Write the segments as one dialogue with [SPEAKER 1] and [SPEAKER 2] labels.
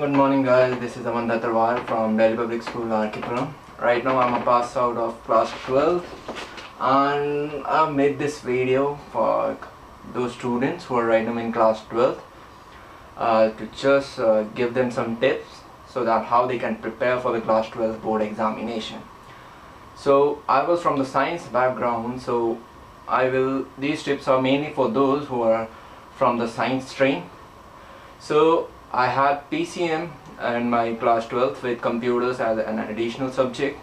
[SPEAKER 1] Good morning guys, this is Aman Dattarwal from Delhi Public School, Arkipuram. Right now I'm a pass out of class 12 and I've made this video for those students who are right now in class 12 to just give them some tips so that how they can prepare for the class 12 board examination. So I was from the science background, so these tips are mainly for those who are from the science stream. So I had PCM in my class 12th with computers as an additional subject.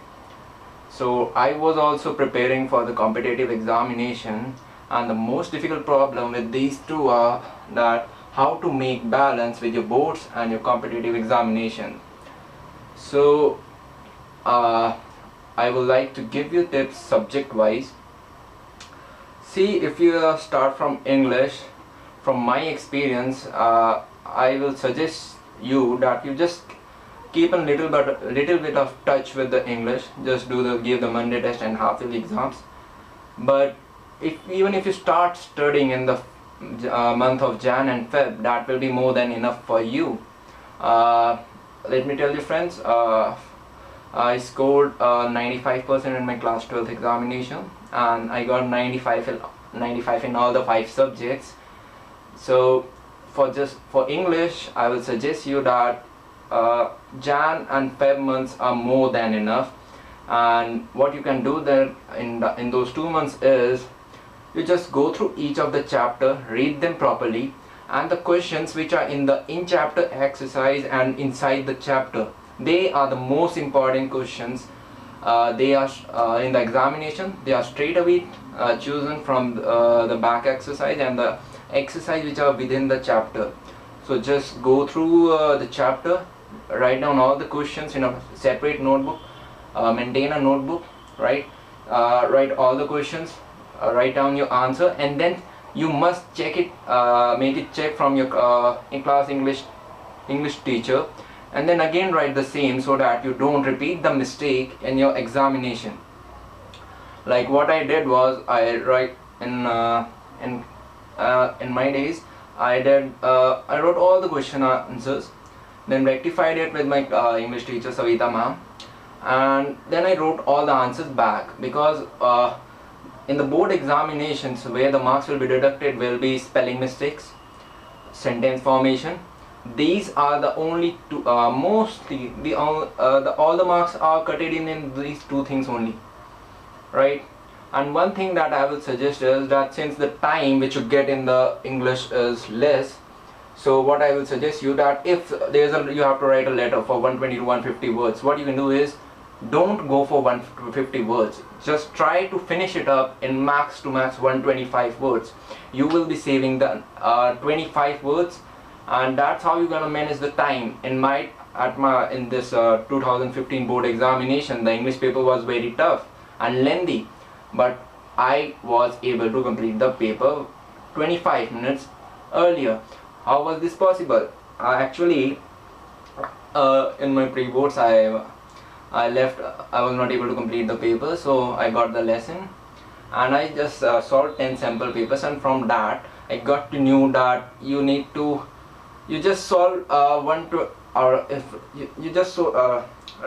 [SPEAKER 1] So I was also preparing for the competitive examination, and the most difficult problem with these two are that how to make balance with your boards and your competitive examination. So I would like to give you tips subject wise. See, if you start from English, from my experience, I will suggest you that you just keep a little bit of touch with the English. Just give the Monday test and half yearly exams. But even if you start studying in the month of Jan and Feb, that will be more than enough for you. Let me tell you friends, I scored 95% in my class 12th examination, and I got 95 in all the 5 subjects. So for English, I will suggest you that Jan and Feb months are more than enough, and what you can do there in those 2 months is you just go through each of the chapter, read them properly, and the questions which are in the in-chapter exercise and inside the chapter, they are the most important questions. They are in the examination, they are straight away chosen from the back exercise and the exercise which are within the chapter. So just go through the chapter, write down all the questions in a separate notebook, maintain a notebook, right? Write all the questions, write down your answer, and then you must check it, make it check from your in-class English teacher, and then again write the same so that you don't repeat the mistake in your examination. Like what I did was, I write in my days, I wrote all the question answers, then rectified it with my English teacher Savita ma'am, and then I wrote all the answers back, because in the board examinations where the marks will be deducted will be spelling mistakes, sentence formation. These are the only two, mostly all the marks are cut in these 2 things only, right? And one thing that I will suggest is that since the time which you get in the English is less, so what I will suggest you that if you have to write a letter for 120 to 150 words, what you can do is don't go for 150 words. Just try to finish it up in max to max 125 words. You will be saving the 25 words, and that's how you're gonna manage the time. In this 2015 board examination, the English paper was very tough and lengthy, but I was able to complete the paper 25 minutes earlier. How was this possible? Actually, in my pre-boards, I was not able to complete the paper, so I got the lesson and I just solved 10 sample papers, and from that I got to know that you just solve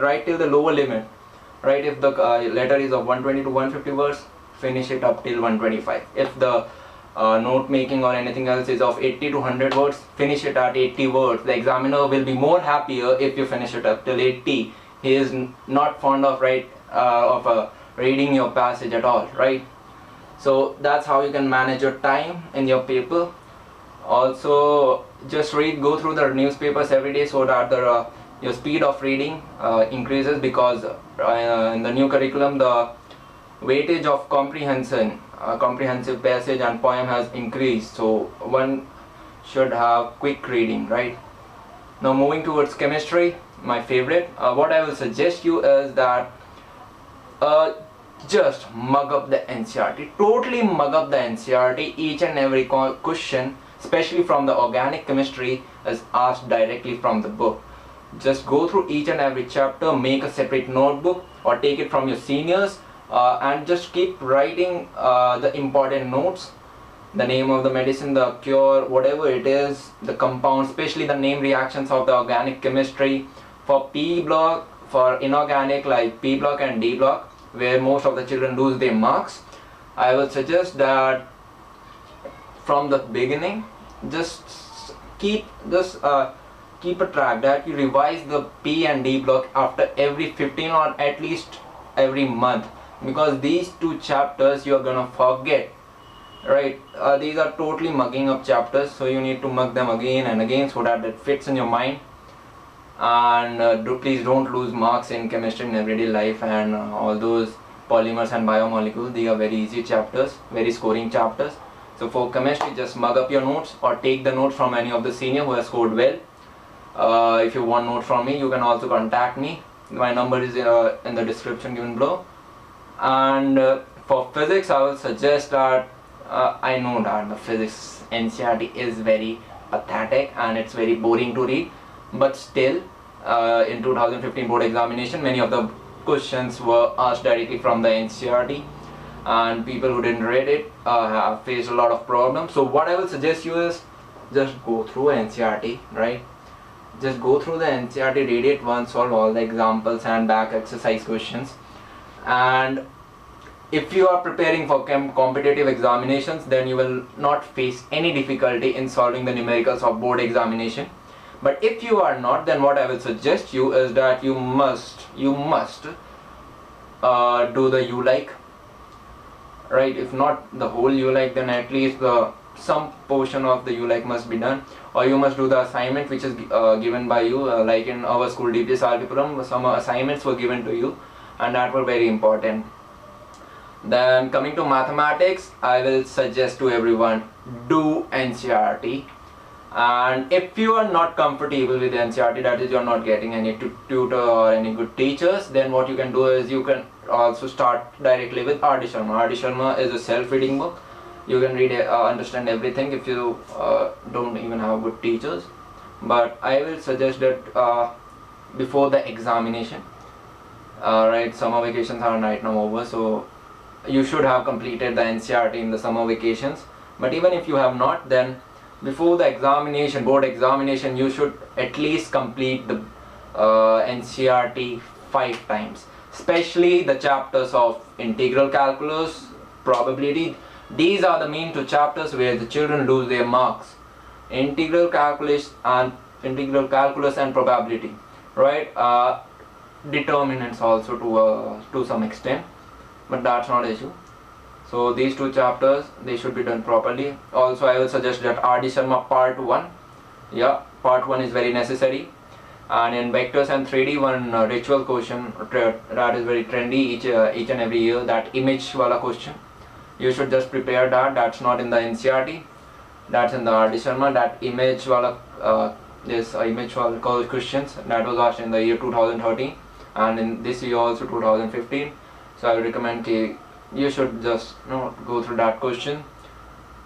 [SPEAKER 1] write till the lower limit, right? If the letter is of 120 to 150 words, finish it up till 125. If the note making or anything else is of 80 to 100 words, finish it at 80 words. The examiner will be more happier if you finish it up till 80. He is not fond of reading your passage at all, right? So that's how you can manage your time in your paper. Also, just go through the newspapers every day so that your speed of reading increases, because in the new curriculum the weightage of comprehensive passage and poem has increased, so one should have quick reading, right? Now moving towards chemistry, my favorite, what I will suggest you is that just mug up the NCERT, totally mug up the NCERT. Each and every question, especially from the organic chemistry, is asked directly from the book. Just go through each and every chapter, make a separate notebook or take it from your seniors, and just keep writing the important notes the name of the medicine, the cure, whatever it is, the compound, especially the name reactions of the organic chemistry. For P block, for inorganic like P block and D block, where most of the children lose their marks, I will suggest that from the beginning, just keep a track that you revise the P and D block after every 15 or at least every month, because these two chapters you are gonna forget, right? These are totally mugging up chapters, so you need to mug them again and again so that it fits in your mind. And please don't lose marks in chemistry in everyday life, and all those polymers and biomolecules, they are very easy chapters, very scoring chapters. So for chemistry, just mug up your notes or take the notes from any of the senior who has scored well. If you want notes from me, you can also contact me. My number is in the description given below. And for physics, I will suggest that I know that the physics NCERT is very pathetic and it's very boring to read, but still in 2015 board examination, many of the questions were asked directly from the NCERT, and people who didn't read it have faced a lot of problems. So what I will suggest you is just go through NCERT, right? Just go through the NCERT, read it once, solve all the examples and back exercise questions. And if you are preparing for competitive examinations, then you will not face any difficulty in solving the numericals of board examination. But if you are not, then what I will suggest you is that you must do the U-like, right? If not the whole U-like, then at least some portion of the U-like must be done, or you must do the assignment which is given by you. Like in our school DPS RK, some assignments were given to you, and that were very important. Then coming to mathematics, I will suggest to everyone, do NCERT. And if you are not comfortable with NCERT, that is, you are not getting any tutor or any good teachers, then what you can do is you can also start directly with R.D. Sharma. R.D. Sharma is a self-reading book. You can read understand everything if you don't even have good teachers. But I will suggest that before the examination, right, summer vacations are right now over, so you should have completed the NCERT in the summer vacations. But even if you have not, then before the examination, board examination, you should at least complete the NCERT 5 times, especially the chapters of integral calculus, probability. These are the main two chapters where the children lose their marks: integral calculus and probability, right? Determinants also to some extent, but that's not an issue. So these two chapters, they should be done properly. Also, I will suggest that R.D. Sharma part 1. Yeah, part 1 is very necessary. And in vectors and 3D, one ritual question that is very trendy each and every year, that image wala question. You should just prepare that. That's not in the NCERT. That's in the R.D. Sharma. That image wala image wala questions that was asked in the year 2013 and in this year also 2015. So I would recommend you should just go through that question.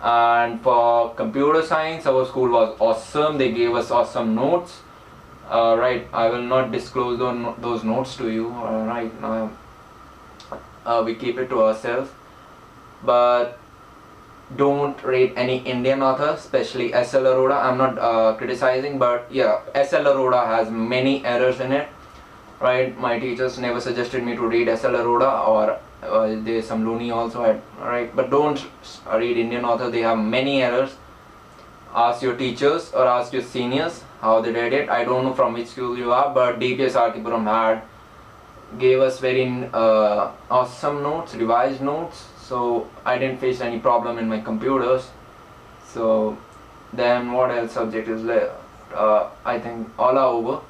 [SPEAKER 1] And for computer science, our school was awesome. They gave us awesome notes. Right, I will not disclose those notes to you. Right, we keep it to ourselves. But don't rate any Indian author, especially S.L. Arora. I'm not criticizing, but yeah, S.L. Arora has many errors in it. Right, my teachers never suggested me to read S.L. Arora, or there's some Looney also. Right, but don't read Indian author. They have many errors. Ask your teachers or ask your seniors how they did it. I don't know from which school you are, but DPS RK gave us very awesome notes, revised notes. So I didn't face any problem in my computers. So then what else subject is left? I think all are over.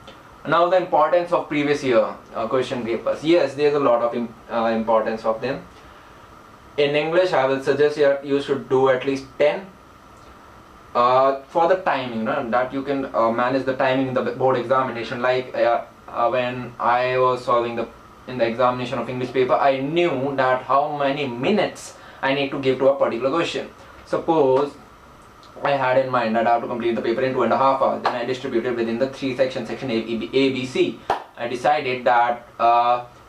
[SPEAKER 1] Now the importance of previous year question papers. Yes, there's a lot of importance of them. In English, I will suggest you should do at least 10. For the timing, that you can manage the timing in the board examination. Like when I was solving in the examination of English paper, I knew that how many minutes I need to give to a particular question. Suppose I had in mind that I have to complete the paper in 2.5 hours. Then I distributed within the 3 sections, section A, B, C. I decided that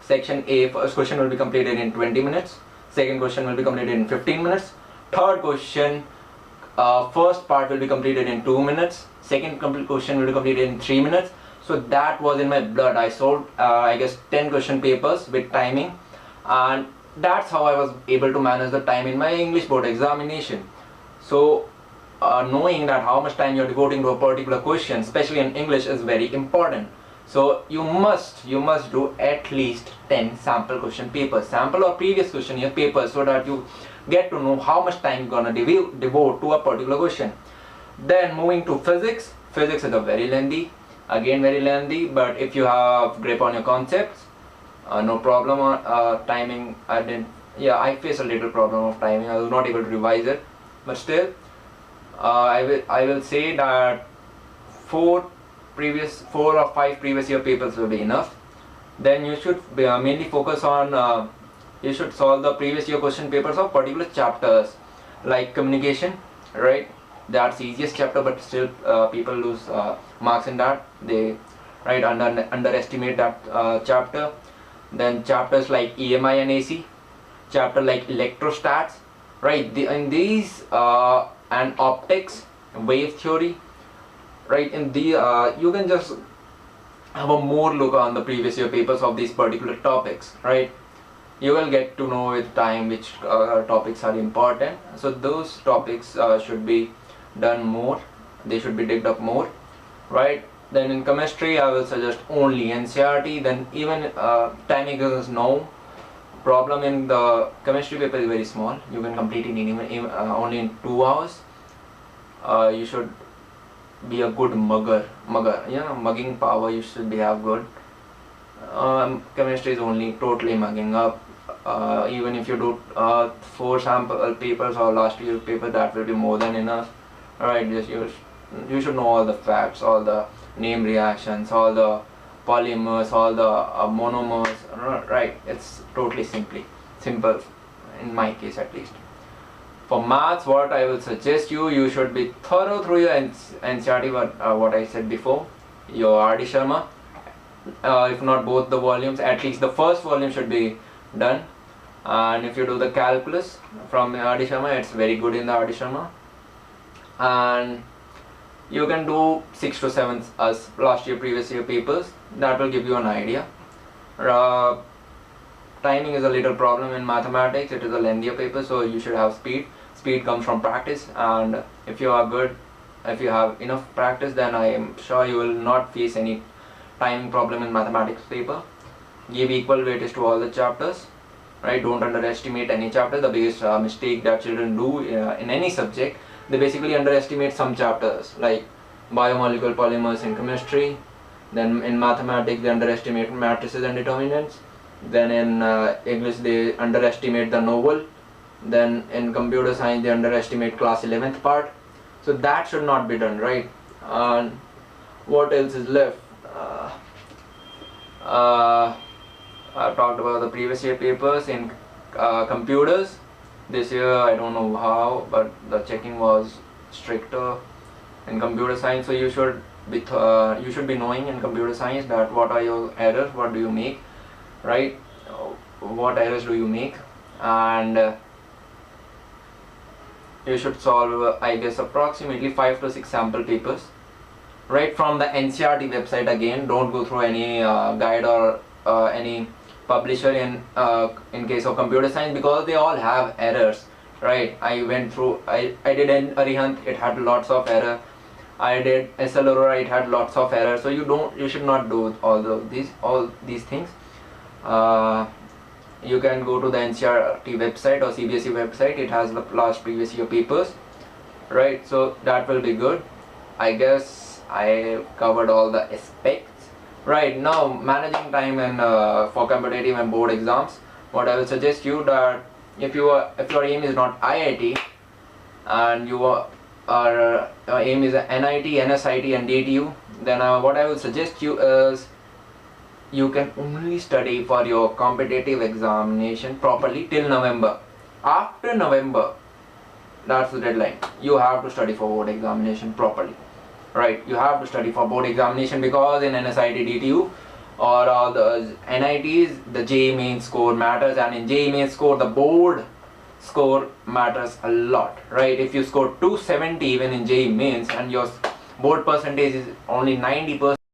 [SPEAKER 1] section A, first question will be completed in 20 minutes. Second question will be completed in 15 minutes. Third question first part will be completed in 2 minutes, second question will be completed in 3 minutes. So that was in my blood. I solved I guess 10 question papers with timing, and that's how I was able to manage the time in my English board examination. So knowing that how much time you're devoting to a particular question, especially in English, is very important. So you must do at least 10 sample question papers, sample or previous question year papers, so that you get to know how much time you're gonna devote to a particular question. Then moving to physics. Physics is a very lengthy, but if you have grip on your concepts, no problem on timing. I faced a little problem of timing. I was not able to revise it, but still I will say that 4 or 5 previous year papers will be enough. Then you should mainly focus on you should solve the previous year question papers of particular chapters like communication, right? That's the easiest chapter, but still people lose marks in that. They underestimate that chapter. Then chapters like EMI and AC, chapter like electrostats, right? In these and optics, wave theory, right? In the you can just have a more look on the previous year papers of these particular topics, right? You will get to know with time which topics are important. So those topics should be done more, they should be digged up more, right? Then in chemistry I will suggest only NCERT. Then even timing is no problem. In the chemistry paper is very small, you can complete it in only in 2 hours. You should be a good mugger, mugging power you should have good. Chemistry is only totally mugging up. Even if you do 4 sample papers or last year paper, that will be more than enough. Alright, just you should know all the facts, all the name reactions, all the polymers, all the monomers, right? It's totally simple in my case at least. For maths, what I will suggest you should be thorough through your NCERT, what I said before, your R.D. Sharma. If not both the volumes, at least the first volume should be done. And if you do the calculus from R.D. Sharma, it's very good in the R.D. Sharma. And you can do 6 to 7 as last year previous year papers. That will give you an idea. Timing is a little problem in mathematics. It is a lengthier paper, so you should have speed comes from practice, and if you are good, if you have enough practice, then I am sure you will not face any timing problem in mathematics paper. Give equal weightage to all the chapters, right? Don't underestimate any chapter. The biggest mistake that children do in any subject, they basically underestimate some chapters like biomolecular polymers in chemistry. Then in mathematics they underestimate matrices and determinants. Then in English they underestimate the novel. Then in computer science they underestimate class 11th part. So that should not be done, right? And what else is left? I've talked about the previous year papers in computers. This year I don't know how, but the checking was stricter in computer science. So you should be knowing in computer science that what are your errors, what do you make, right? What errors do you make, and you should solve I guess approximately 5 to 6 sample papers, right, from the NCERT website. Again, don't go through any guide or any publisher in case of computer science, because they all have errors, right? I went through, I did an Arihant, it had lots of error. I did SL Aurora, it had lots of error. So you should not do all these things. You can go to the NCERT website or CBSE website. It has the last previous year papers, right? So that will be good. I guess I covered all the aspects. Right, now managing time and for competitive and board exams, what I will suggest you that if your aim is not IIT and your aim is NIT, NSIT and DTU, then what I will suggest you is you can only study for your competitive examination properly till November. After November, that's the deadline. You have to study for board examination properly. Right, you have to study for board examination, because in NSIT, DTU or all the NITs, the JEE main score matters, and in JEE main score the board score matters a lot, right? If you score 270 even in JEE mains and your board percentage is only 90%,